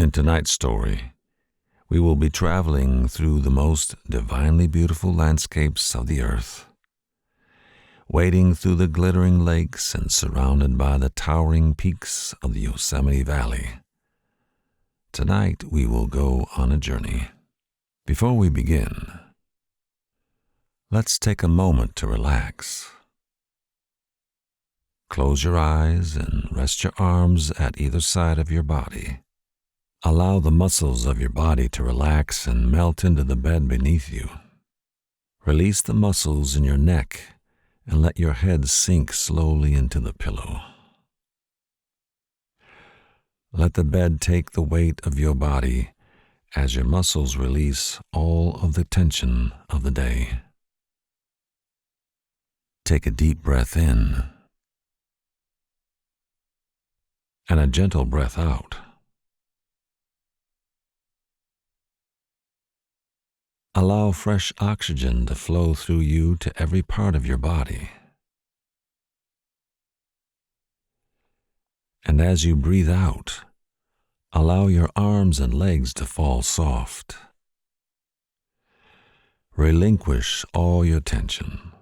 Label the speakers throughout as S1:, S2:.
S1: In tonight's story, we will be traveling through the most divinely beautiful landscapes of the earth, wading through the glittering lakes and surrounded by the towering peaks of the Yosemite Valley. Tonight we will go on a journey. Before we begin, let's take a moment to relax. Close your eyes and rest your arms at either side of your body. Allow the muscles of your body to relax and melt into the bed beneath you. Release the muscles in your neck and let your head sink slowly into the pillow. Let the bed take the weight of your body as your muscles release all of the tension of the day. Take a deep breath in and a gentle breath out. Allow fresh oxygen to flow through you to every part of your body. And as you breathe out, allow your arms and legs to fall soft. Relinquish all your tension.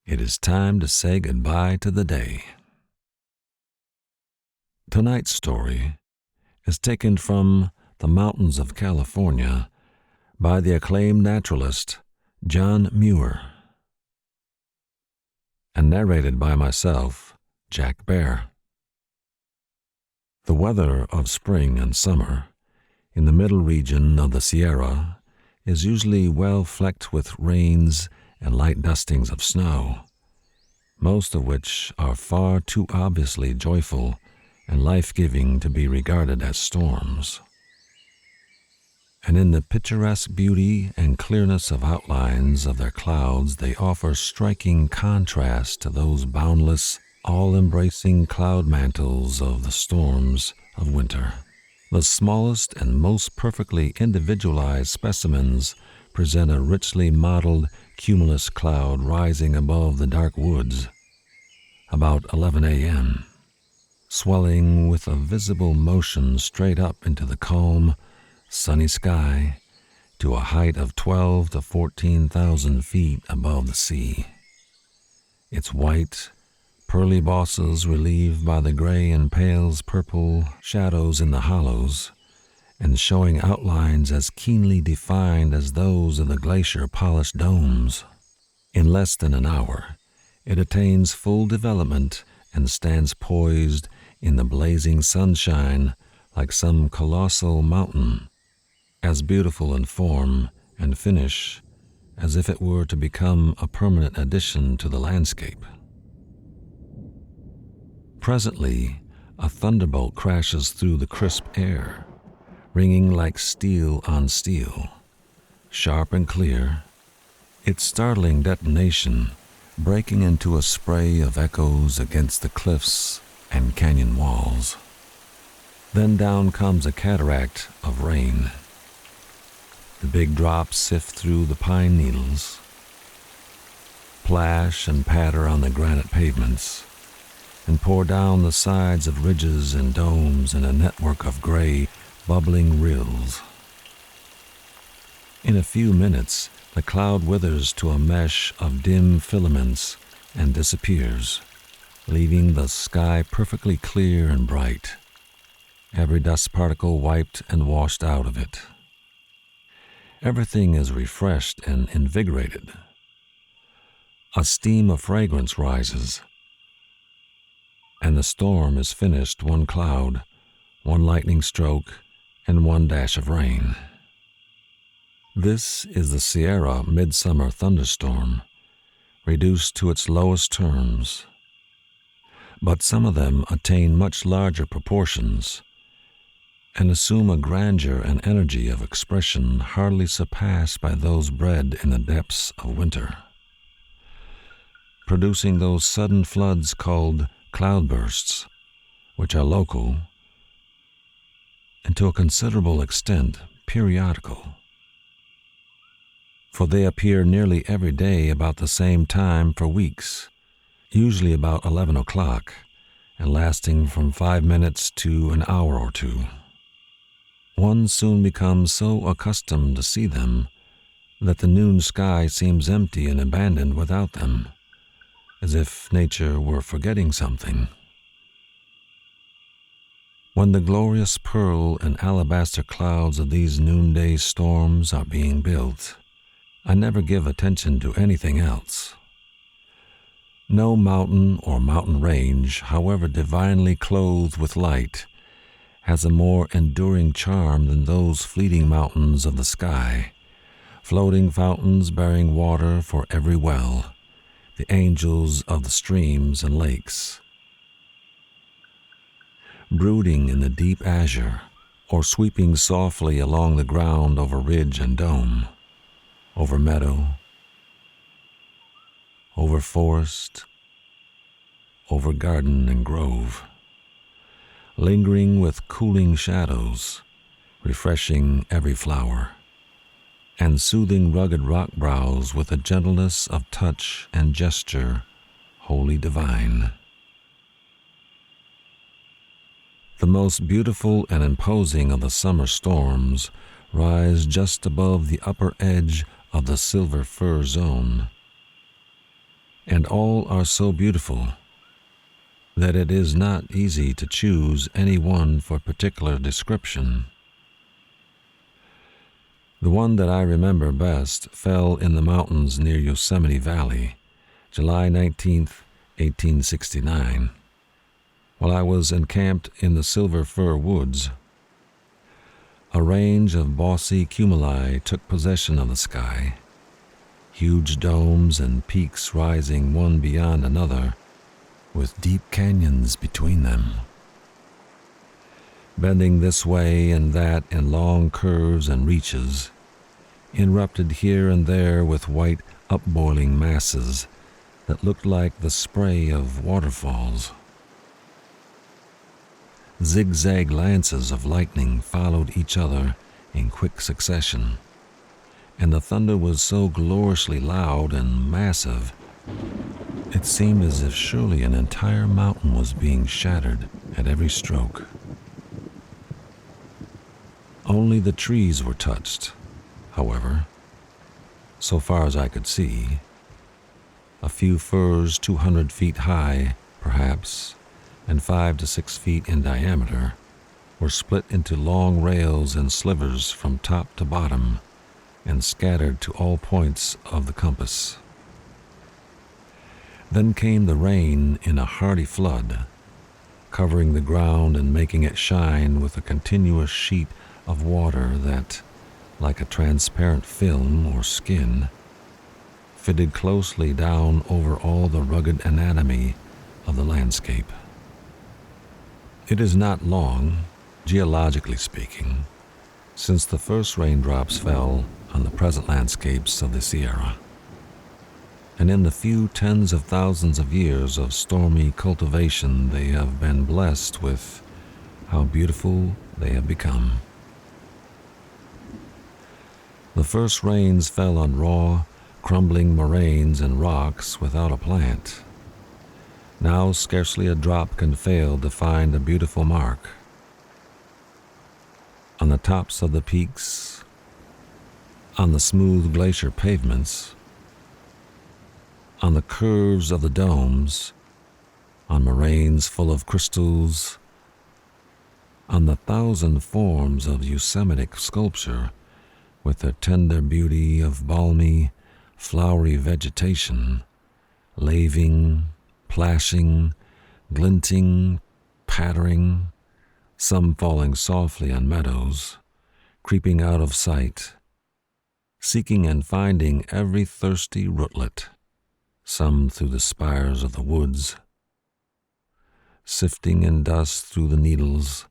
S1: It is time to say goodbye to the day. Tonight's story is taken from the mountains of California by the acclaimed naturalist John Muir, and narrated by myself, Jack Bear. The weather of spring and summer in the middle region of the Sierra is usually well flecked with rains and light dustings of snow, most of which are far too obviously joyful and life-giving to be regarded as storms. And in the picturesque beauty and clearness of outlines of their clouds, they offer striking contrast to those boundless, all-embracing cloud mantles of the storms of winter. The smallest and most perfectly individualized specimens present a richly modeled cumulus cloud rising above the dark woods about 11 a.m., swelling with a visible motion straight up into the calm, sunny sky to a height of 12 to 14,000 feet above the sea. Its white, pearly bosses relieved by the gray and pale purple shadows in the hollows, and showing outlines as keenly defined as those of the glacier-polished domes. In less than an hour, it attains full development and stands poised in the blazing sunshine like some colossal mountain, as beautiful in form and finish as if it were to become a permanent addition to the landscape. Presently, a thunderbolt crashes through the crisp air, ringing like steel on steel, sharp and clear, its startling detonation breaking into a spray of echoes against the cliffs and canyon walls. Then down comes a cataract of rain. The big drops sift through the pine needles, plash and patter on the granite pavements, and pour down the sides of ridges and domes in a network of gray, bubbling rills. In a few minutes, the cloud withers to a mesh of dim filaments and disappears, leaving the sky perfectly clear and bright, every dust particle wiped and washed out of it. Everything is refreshed and invigorated. A steam of fragrance rises, and the storm is finished one cloud, one lightning stroke, and one dash of rain. This is the Sierra midsummer thunderstorm, reduced to its lowest terms. But some of them attain much larger proportions and assume a grandeur and energy of expression hardly surpassed by those bred in the depths of winter, producing those sudden floods called cloudbursts, which are local and to a considerable extent periodical. For they appear nearly every day about the same time for weeks, usually about 11 o'clock, and lasting from 5 minutes to an hour or two. One soon becomes so accustomed to see them that the noon sky seems empty and abandoned without them, as if nature were forgetting something. When the glorious pearl and alabaster clouds of these noonday storms are being built, I never give attention to anything else. No mountain or mountain range, however divinely clothed with light, has a more enduring charm than those fleeting mountains of the sky, floating fountains bearing water for every well, the angels of the streams and lakes. Brooding in the deep azure, or sweeping softly along the ground over ridge and dome, over meadow, over forest, over garden and grove, lingering with cooling shadows, refreshing every flower, and soothing rugged rock brows with a gentleness of touch and gesture wholly divine. The most beautiful and imposing of the summer storms rise just above the upper edge of the silver fir zone, and all are so beautiful that it is not easy to choose any one for particular description. The one that I remember best fell in the mountains near Yosemite Valley, July 19, 1869, while I was encamped in the Silver Fir Woods. A range of bossy cumuli took possession of the sky, huge domes and peaks rising one beyond another, with deep canyons between them, bending this way and that in long curves and reaches, interrupted here and there with white upboiling masses that looked like the spray of waterfalls. Zigzag lances of lightning followed each other in quick succession, and the thunder was so gloriously loud and massive, it seemed as if surely an entire mountain was being shattered at every stroke. Only the trees were touched, however, so far as I could see. A few firs 200 feet high, perhaps, and 5 to 6 feet in diameter, were split into long rails and slivers from top to bottom and scattered to all points of the compass. Then came the rain in a hearty flood, covering the ground and making it shine with a continuous sheet of water that, like a transparent film or skin, fitted closely down over all the rugged anatomy of the landscape. It is not long, geologically speaking, since the first raindrops fell on the present landscapes of the Sierra, and in the few tens of thousands of years of stormy cultivation they have been blessed with, how beautiful they have become. The first rains fell on raw, crumbling moraines and rocks without a plant. Now scarcely a drop can fail to find a beautiful mark. On the tops of the peaks, on the smooth glacier pavements, on the curves of the domes, on moraines full of crystals, on the thousand forms of Yosemitic sculpture with their tender beauty of balmy, flowery vegetation, laving, plashing, glinting, pattering, some falling softly on meadows, creeping out of sight, seeking and finding every thirsty rootlet, some through the spires of the woods, sifting in dust through the needles,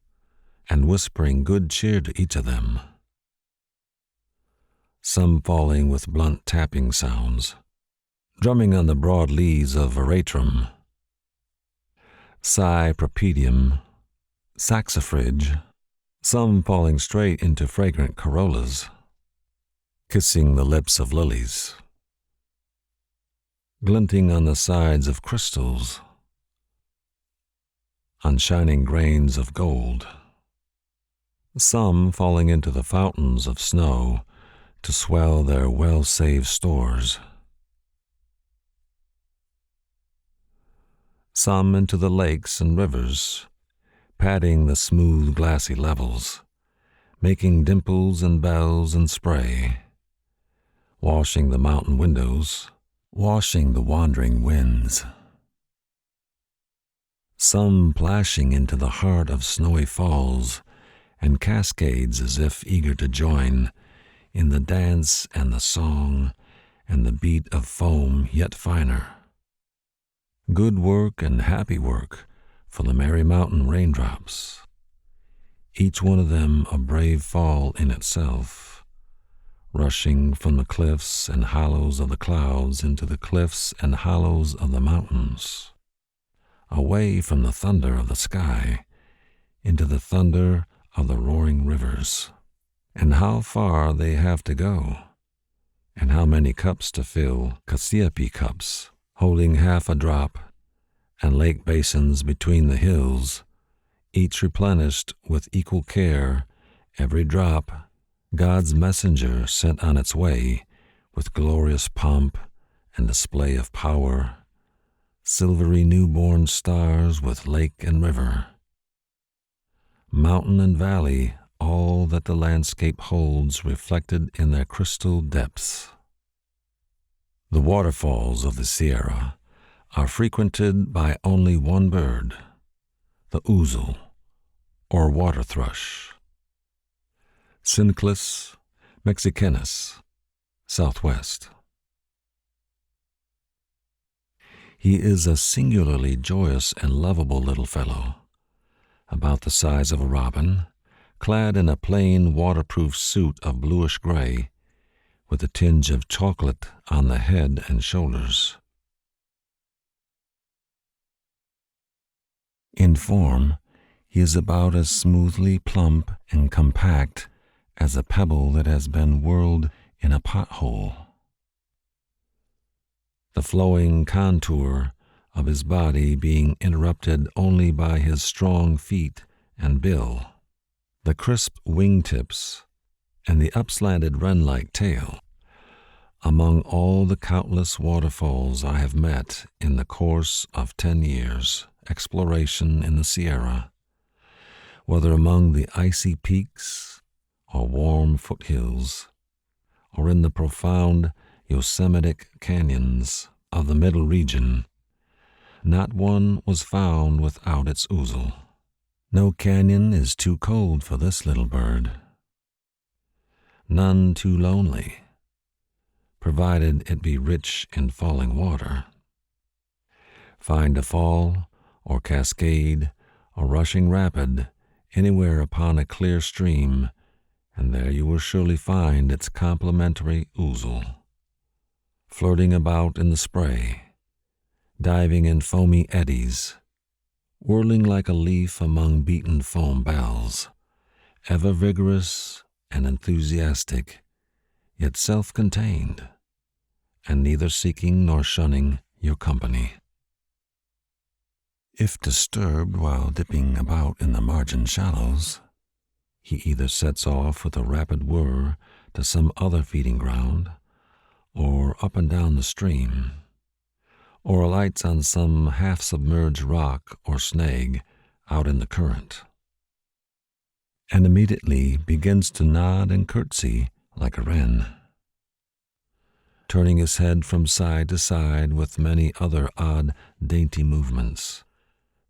S1: and whispering good cheer to each of them, some falling with blunt tapping sounds, drumming on the broad leaves of veratrum, cypripedium, saxifrage, some falling straight into fragrant corollas, kissing the lips of lilies, glinting on the sides of crystals, on shining grains of gold, some falling into the fountains of snow to swell their well-saved stores, some into the lakes and rivers, padding the smooth glassy levels, making dimples and bells and spray, washing the mountain windows, washing the wandering winds, some plashing into the heart of snowy falls and cascades as if eager to join in the dance and the song and the beat of foam yet finer. Good work and happy work for the merry mountain raindrops, each one of them a brave fall in itself, rushing from the cliffs and hollows of the clouds into the cliffs and hollows of the mountains, away from the thunder of the sky into the thunder of the roaring rivers. And how far they have to go, and how many cups to fill, Cassiope cups, holding half a drop, and lake basins between the hills, each replenished with equal care, every drop, God's messenger sent on its way with glorious pomp and display of power, silvery newborn stars with lake and river, mountain and valley, all that the landscape holds reflected in their crystal depths. The waterfalls of the Sierra are frequented by only one bird, the ouzel, or water thrush, Cinclus mexicanus, southwest. He is a singularly joyous and lovable little fellow, about the size of a robin, clad in a plain waterproof suit of bluish gray, with a tinge of chocolate on the head and shoulders. In form, he is about as smoothly plump and compact as a pebble that has been whirled in a pothole. The flowing contour of his body being interrupted only by his strong feet and bill, the crisp wingtips, and the upslanted wren-like tail. Among all the countless waterfalls I have met in the course of 10 years' exploration in the Sierra, whether among the icy peaks or warm foothills, or in the profound Yosemitic canyons of the middle region, not one was found without its ouzel. No canyon is too cold for this little bird, none too lonely, provided it be rich in falling water. Find a fall, or cascade, or rushing rapid anywhere upon a clear stream, and there you will surely find its complementary ouzel, flirting about in the spray, diving in foamy eddies, whirling like a leaf among beaten foam bells, ever vigorous and enthusiastic, yet self-contained, and neither seeking nor shunning your company. If disturbed while dipping about in the margin shallows, he either sets off with a rapid whir to some other feeding ground, or up and down the stream, or alights on some half-submerged rock or snag out in the current, and immediately begins to nod and curtsy like a wren, turning his head from side to side with many other odd, dainty movements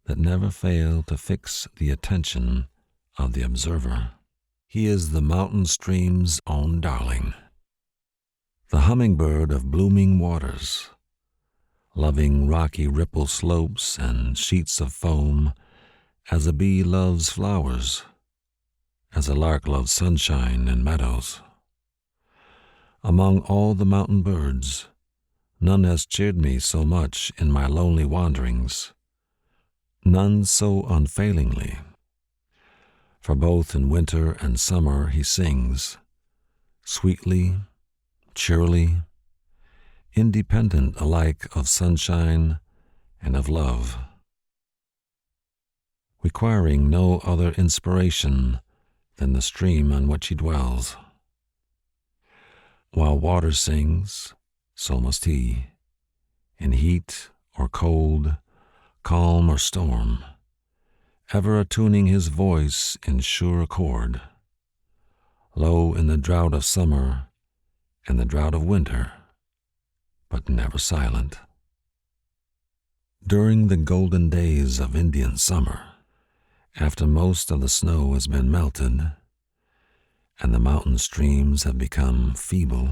S1: that never fail to fix the attention of the observer. He is the mountain stream's own darling, the hummingbird of blooming waters, loving rocky ripple slopes and sheets of foam as a bee loves flowers, as a lark loves sunshine and meadows. Among all the mountain birds, none has cheered me so much in my lonely wanderings, none so unfailingly. For both in winter and summer he sings, sweetly, cheerily, independent alike of sunshine and of love. requiring no other inspiration than the stream on which he dwells. While water sings, so must he, in heat or cold, calm or storm, ever attuning his voice in sure accord, low in the drought of summer and the drought of winter, but never silent. During the golden days of Indian summer, after most of the snow has been melted and the mountain streams have become feeble,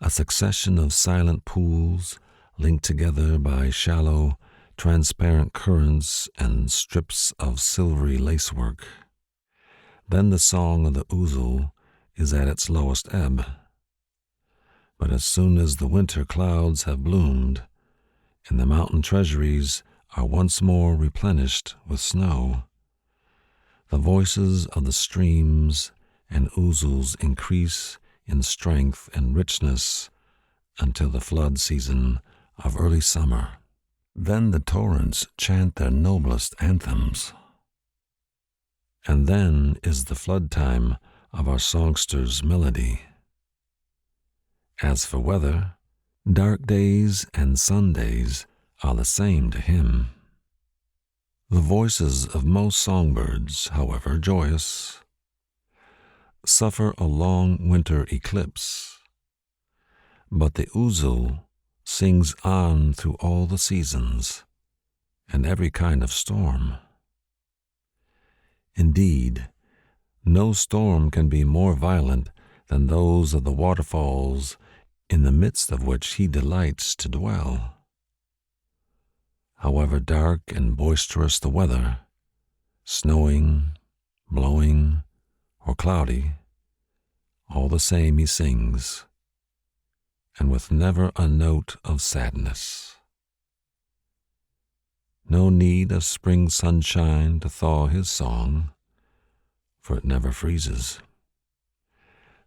S1: a succession of silent pools linked together by shallow, transparent currents and strips of silvery lacework, then the song of the ouzel is at its lowest ebb. But as soon as the winter clouds have bloomed and the mountain treasuries are once more replenished with snow, the voices of the streams and ouzels increase in strength and richness until the flood season of early summer. Then the torrents chant their noblest anthems. And then is the flood time of our songster's melody. As for weather, dark days and Sundays are the same to him. The voices of most songbirds, however joyous, suffer a long winter eclipse, but the ouzel sings on through all the seasons and every kind of storm. Indeed, no storm can be more violent than those of the waterfalls in the midst of which he delights to dwell. However dark and boisterous the weather, snowing, blowing, or cloudy, all the same he sings, and with never a note of sadness. No need of spring sunshine to thaw his song, for it never freezes.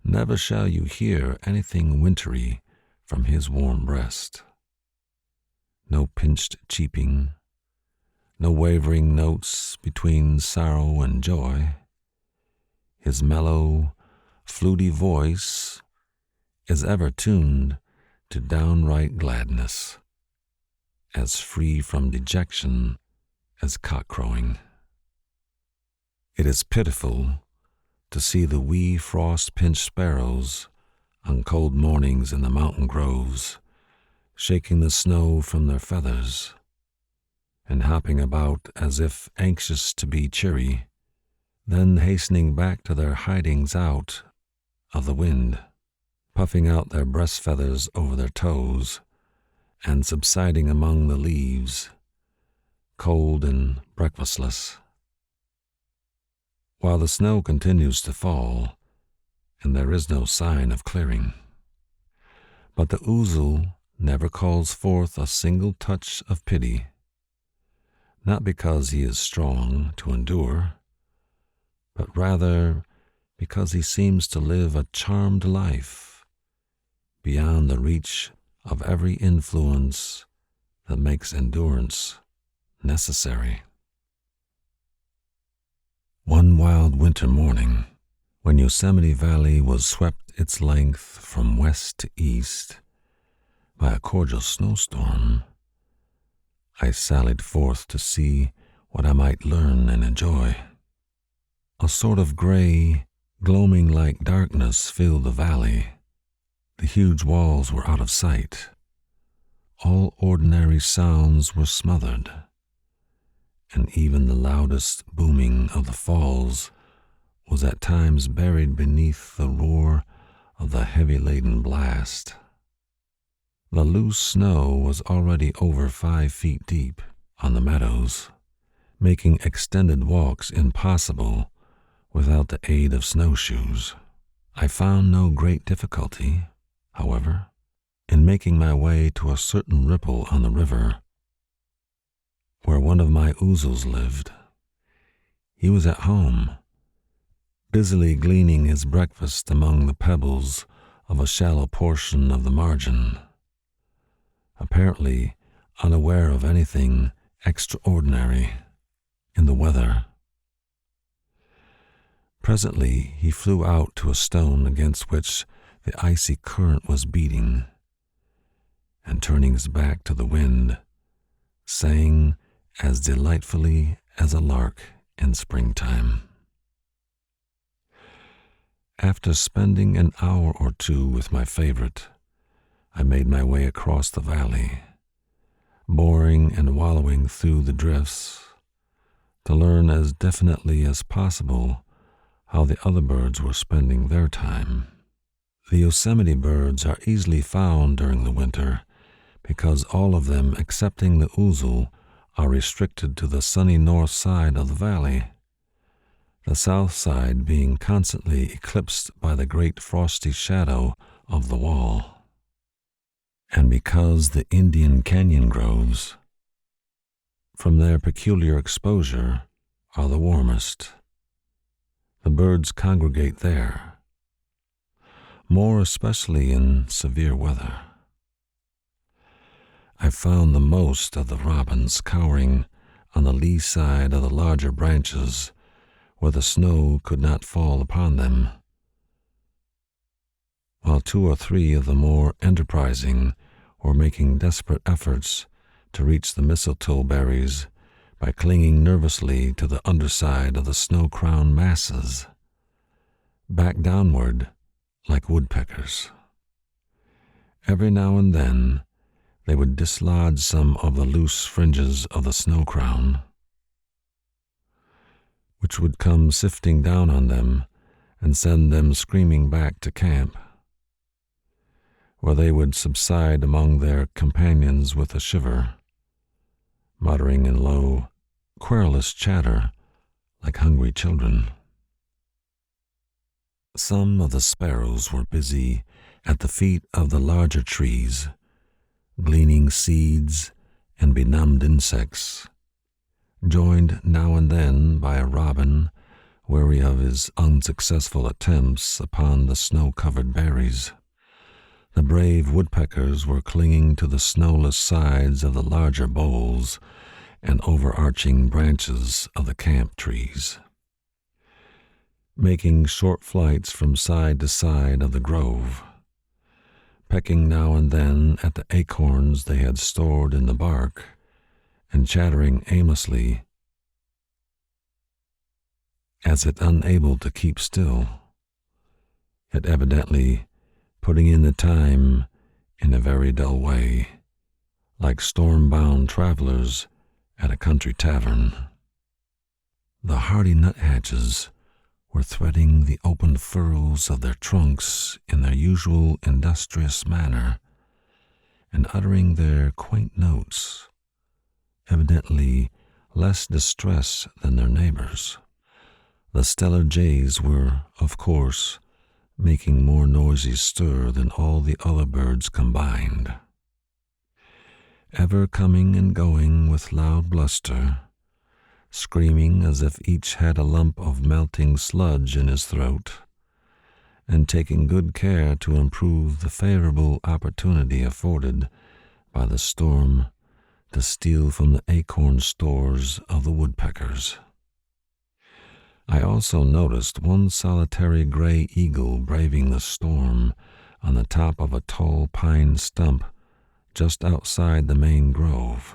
S1: Never shall you hear anything wintry from his warm breast. No pinched cheeping, no wavering notes between sorrow and joy. His mellow, fluty voice is ever tuned to downright gladness, as free from dejection as cock-crowing. It is pitiful to see the wee frost-pinched sparrows on cold mornings in the mountain groves, shaking the snow from their feathers and hopping about as if anxious to be cheery, then hastening back to their hidings out of the wind, puffing out their breast feathers over their toes and subsiding among the leaves, cold and breakfastless. While the snow continues to fall, and there is no sign of clearing. But the ouzel never calls forth a single touch of pity, not because he is strong to endure, but rather because he seems to live a charmed life beyond the reach of every influence that makes endurance necessary. One wild winter morning, when Yosemite Valley was swept its length from west to east by a cordial snowstorm, I sallied forth to see what I might learn and enjoy. A sort of gray, gloaming like darkness filled the valley. The huge walls were out of sight. All ordinary sounds were smothered, and even the loudest booming of the falls was at times buried beneath the roar of the heavy-laden blast. The loose snow was already over 5 feet deep on the meadows, making extended walks impossible without the aid of snowshoes. I found no great difficulty, however, in making my way to a certain ripple on the river, where one of my ouzels lived. He was at home, busily gleaning his breakfast among the pebbles of a shallow portion of the margin, apparently unaware of anything extraordinary. in the weather. Presently he flew out to a stone against which the icy current was beating, and turning his back to the wind, sang as delightfully as a lark in springtime. After spending an hour or two with my favorite, I made my way across the valley, boring and wallowing through the drifts, to learn as definitely as possible how the other birds were spending their time. The Yosemite birds are easily found during the winter because all of them excepting the ouzel are restricted to the sunny north side of the valley, the south side being constantly eclipsed by the great frosty shadow of the wall. And because the Indian canyon groves, from their peculiar exposure, are the warmest, the birds congregate there, more especially in severe weather. I found the most of the robins cowering on the lee side of the larger branches where the snow could not fall upon them, while 2 or 3 of the more enterprising were making desperate efforts to reach the mistletoe berries by clinging nervously to the underside of the snow-crowned masses, back downward like woodpeckers. Every now and then they would dislodge some of the loose fringes of the snow crown, which would come sifting down on them and send them screaming back to camp, where they would subside among their companions with a shiver, muttering in low, querulous chatter like hungry children. Some of the sparrows were busy at the feet of the larger trees, gleaning seeds and benumbed insects, joined now and then by a robin weary of his unsuccessful attempts upon the snow-covered berries. The brave woodpeckers were clinging to the snowless sides of the larger boles and overarching branches of the camp trees, making short flights from side to side of the grove, pecking now and then at the acorns they had stored in the bark, and chattering aimlessly as if unable to keep still, yet evidently putting in the time in a very dull way, like storm-bound travelers at a country tavern. The hardy nuthatches were threading the open furrows of their trunks in their usual industrious manner, and uttering their quaint notes, evidently less distressed than their neighbors. The stellar jays were, of course, making more noisy stir than all the other birds combined, ever coming and going with loud bluster, screaming as if each had a lump of melting sludge in his throat, and taking good care to improve the favorable opportunity afforded by the storm to steal from the acorn stores of the woodpeckers. I also noticed one solitary gray eagle braving the storm on the top of a tall pine stump just outside the main grove.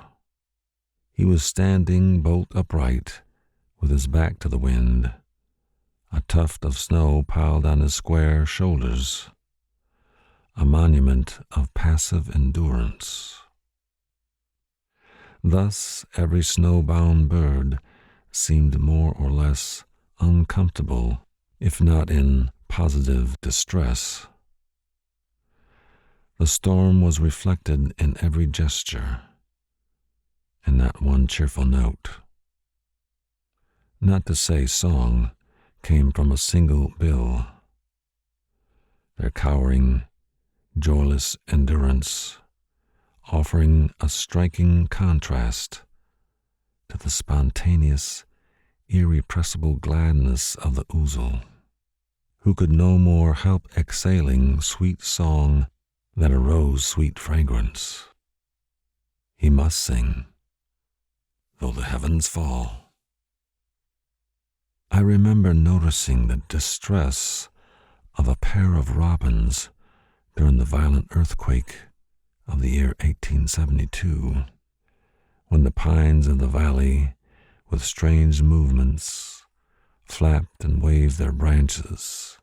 S1: He was standing bolt upright, with his back to the wind, a tuft of snow piled on his square shoulders, a monument of passive endurance. Thus every snowbound bird seemed more or less uncomfortable, if not in positive distress. The storm was reflected in every gesture, and not one cheerful note, not to say song, came from a single bill. Their cowering, joyless endurance offering a striking contrast to the spontaneous, irrepressible gladness of the ouzel, who could no more help exhaling sweet song than a rose sweet fragrance. He must sing, though the heavens fall. I remember noticing the distress of a pair of robins during the violent earthquake of the year 1872, when the pines of the valley, with strange movements, flapped and waved their branches,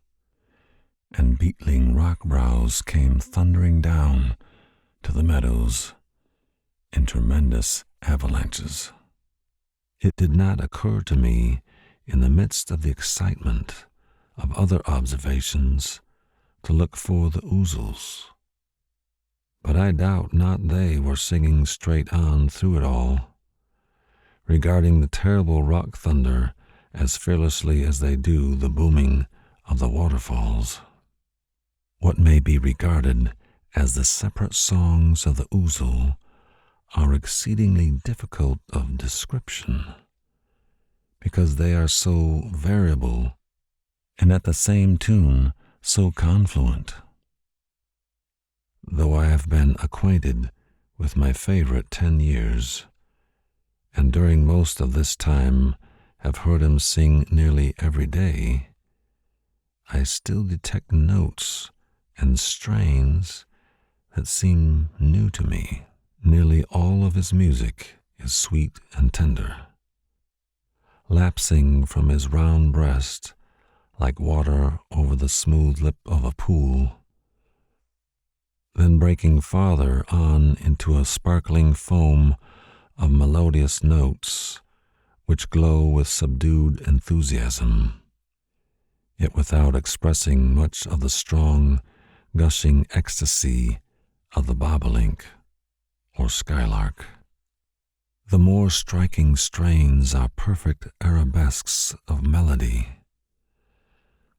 S1: and beetling rock brows came thundering down to the meadows in tremendous avalanches. It did not occur to me in the midst of the excitement of other observations to look for the ouzels, but I doubt not they were singing straight on through it all, regarding the terrible rock thunder as fearlessly as they do the booming of the waterfalls. What may be regarded as the separate songs of the ouzel are exceedingly difficult of description, because they are so variable and at the same tune so confluent. Though I have been acquainted with my favorite 10 years, and during most of this time have heard him sing nearly every day, I still detect notes and strains that seem new to me. Nearly all of his music is sweet and tender, lapsing from his round breast like water over the smooth lip of a pool, then breaking farther on into a sparkling foam of melodious notes which glow with subdued enthusiasm, yet without expressing much of the strong, gushing ecstasy of the bobolink or skylark. The more striking strains are perfect arabesques of melody,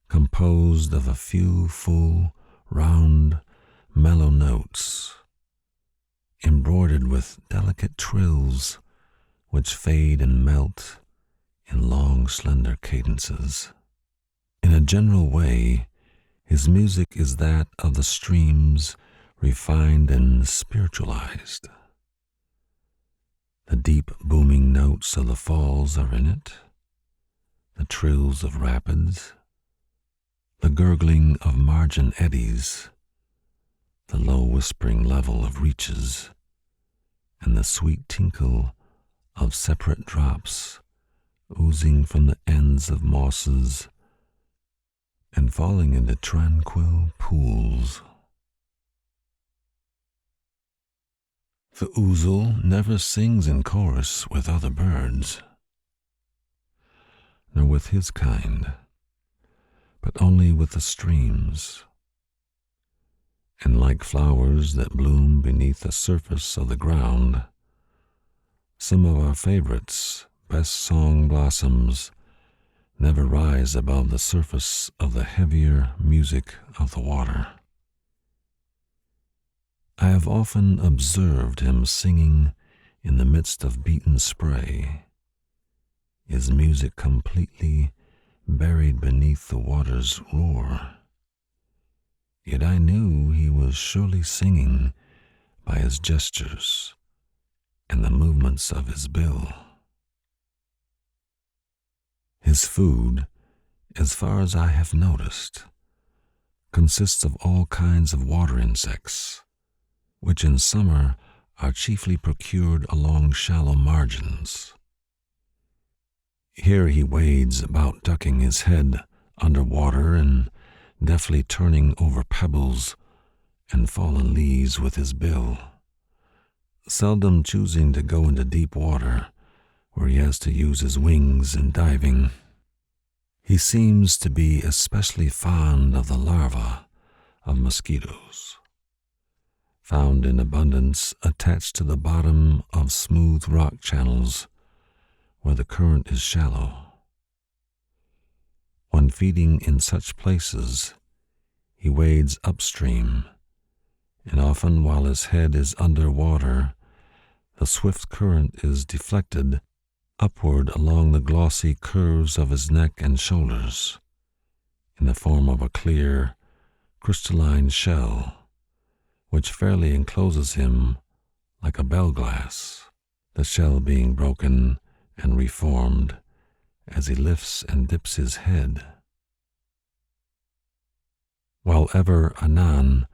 S1: composed of a few full, round, mellow notes, embroidered with delicate trills which fade and melt in long, slender cadences. In a general way, his music is that of the streams refined and spiritualized. The deep booming notes of the falls are in it, the trills of rapids, the gurgling of margin eddies, the low whispering level of reaches, and the sweet tinkle of separate drops oozing from the ends of mosses and falling into tranquil pools. The ouzel never sings in chorus with other birds, nor with his kind, but only with the streams. And like flowers that bloom beneath the surface of the ground, some of our favorites' best song blossoms never rise above the surface of the heavier music of the water. I have often observed him singing in the midst of beaten spray, his music completely buried beneath the water's roar. Yet I knew he was surely singing by his gestures and the movements of his bill. His food, as far as I have noticed, consists of all kinds of water insects, which in summer are chiefly procured along shallow margins. Here he wades about, ducking his head under water and deftly turning over pebbles and fallen leaves with his bill, seldom choosing to go into deep water where he has to use his wings in diving. He seems to be especially fond of the larvae of mosquitoes, found in abundance attached to the bottom of smooth rock channels where the current is shallow. When feeding in such places, he wades upstream, and often while his head is under water, the swift current is deflected upward along the glossy curves of his neck and shoulders, in the form of a clear, crystalline shell, which fairly encloses him like a bell glass, the shell being broken and reformed as he lifts and dips his head, while ever anon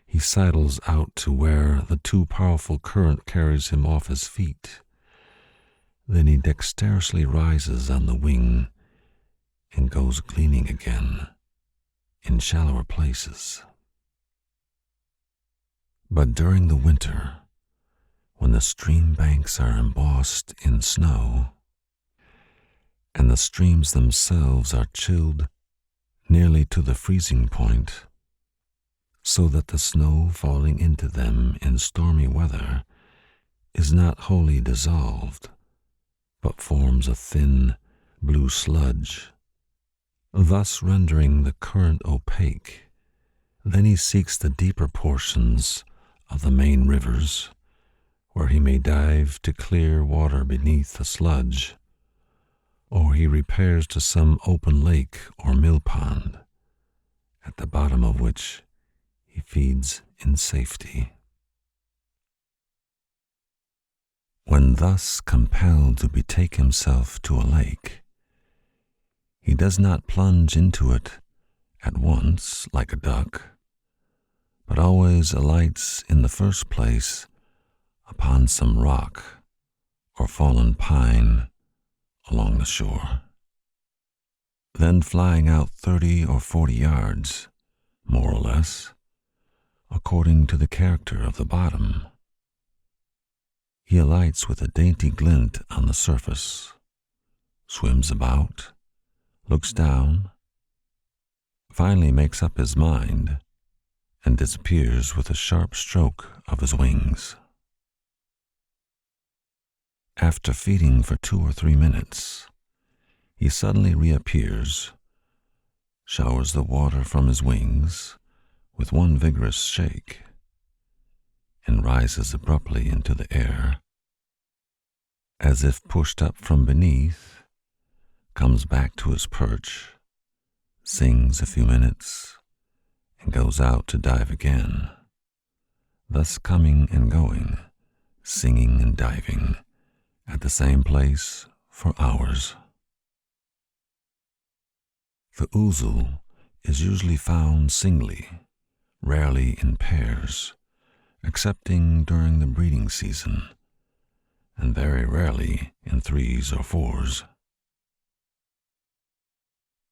S1: he sidles out to where the too powerful current carries him off his feet. Then he dexterously rises on the wing and goes gleaning again in shallower places. But during the winter, when the stream banks are embossed in snow, and the streams themselves are chilled nearly to the freezing point, so that the snow falling into them in stormy weather is not wholly dissolved, but forms a thin blue sludge, thus rendering the current opaque. Then he seeks the deeper portions of the main rivers, where he may dive to clear water beneath the sludge, or he repairs to some open lake or mill pond, at the bottom of which he feeds in safety. When thus compelled to betake himself to a lake, he does not plunge into it at once like a duck, but always alights in the first place upon some rock or fallen pine along the shore. Then flying out 30 or 40 yards, more or less, according to the character of the bottom, he alights with a dainty glint on the surface, swims about, looks down, finally makes up his mind, and disappears with a sharp stroke of his wings. After feeding for 2 or 3 minutes, he suddenly reappears, showers the water from his wings with one vigorous shake, and rises abruptly into the air, as if pushed up from beneath, comes back to his perch, sings a few minutes, and goes out to dive again, thus coming and going, singing and diving, at the same place for hours. The ouzel is usually found singly, rarely in pairs, excepting during the breeding season, and very rarely in 3s or 4s.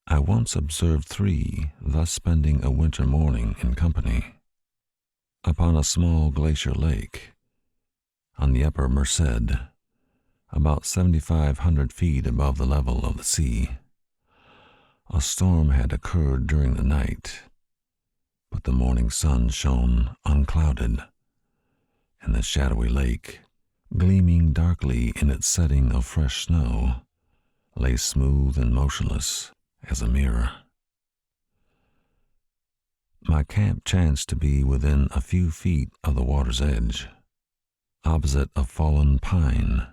S1: I once observed 3 thus spending a winter morning in company upon a small glacier lake on the upper Merced, about 7,500 feet above the level of the sea. A storm had occurred during the night, but the morning sun shone unclouded, and the shadowy lake, gleaming darkly in its setting of fresh snow, lay smooth and motionless as a mirror. My camp chanced to be within a few feet of the water's edge, opposite a fallen pine,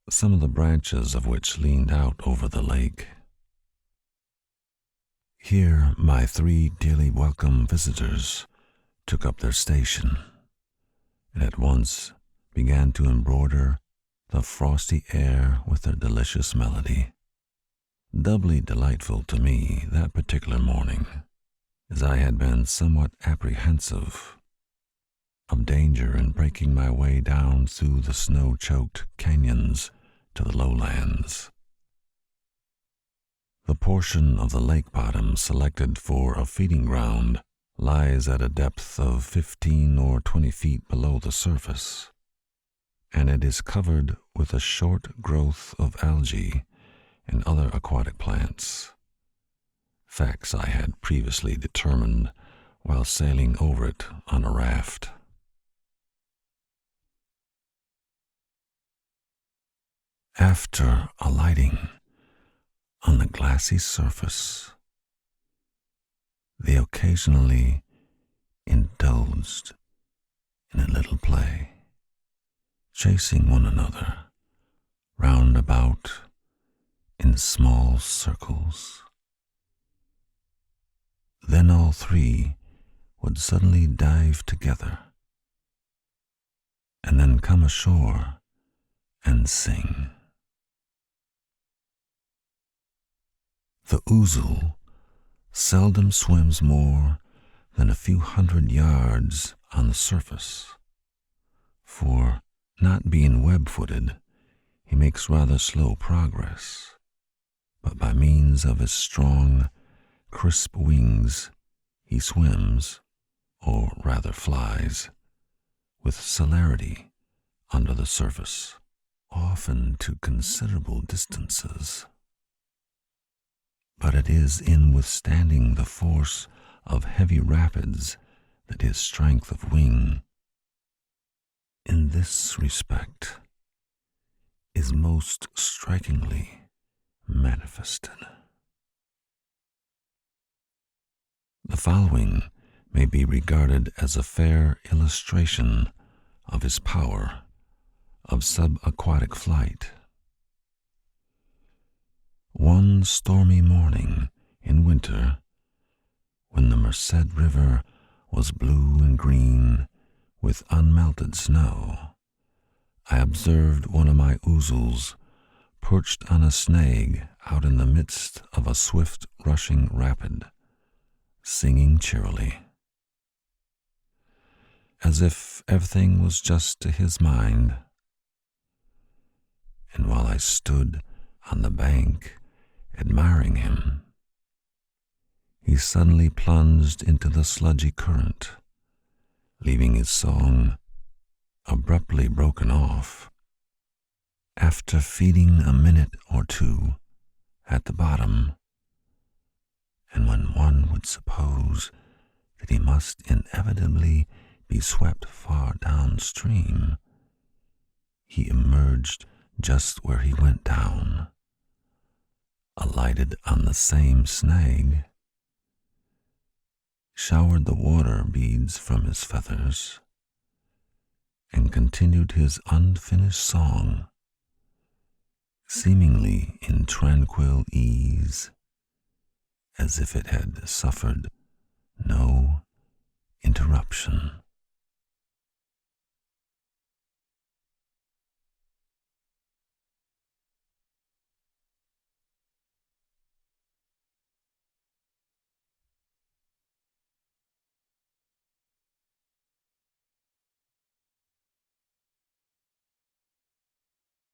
S1: some of the branches of which leaned out over the lake. Here my 3 dearly welcome visitors took up their station, and at once began to embroider the frosty air with their delicious melody. Doubly delightful to me that particular morning, as I had been somewhat apprehensive of danger in breaking my way down through the snow-choked canyons to the lowlands. The portion of the lake bottom selected for a feeding ground lies at a depth of 15 or 20 feet below the surface, and it is covered with a short growth of algae and other aquatic plants, facts I had previously determined while sailing over it on a raft. After alighting on the glassy surface, they occasionally indulged in a little play, chasing one another round about in small circles. Then all 3 would suddenly dive together, and then come ashore and sing. The ouzel seldom swims more than a few hundred yards on the surface, for, not being web-footed, he makes rather slow progress, but by means of his strong, crisp wings, he swims, or rather flies, with celerity under the surface, often to considerable distances. But it is in withstanding the force of heavy rapids that his strength of wing, in this respect, is most strikingly manifested. The following may be regarded as a fair illustration of his power of subaquatic flight. One stormy morning in winter, when the Merced River was blue and green with unmelted snow, I observed one of my ouzels perched on a snag out in the midst of a swift rushing rapid, singing cheerily, as if everything was just to his mind. And while I stood on the bank admiring him, he suddenly plunged into the sludgy current, leaving his song abruptly broken off. After feeding a minute or two at the bottom, and when one would suppose that he must inevitably be swept far downstream, he emerged just where he went down, alighted on the same snag, showered the water beads from his feathers, and continued his unfinished song, seemingly in tranquil ease, as if it had suffered no interruption.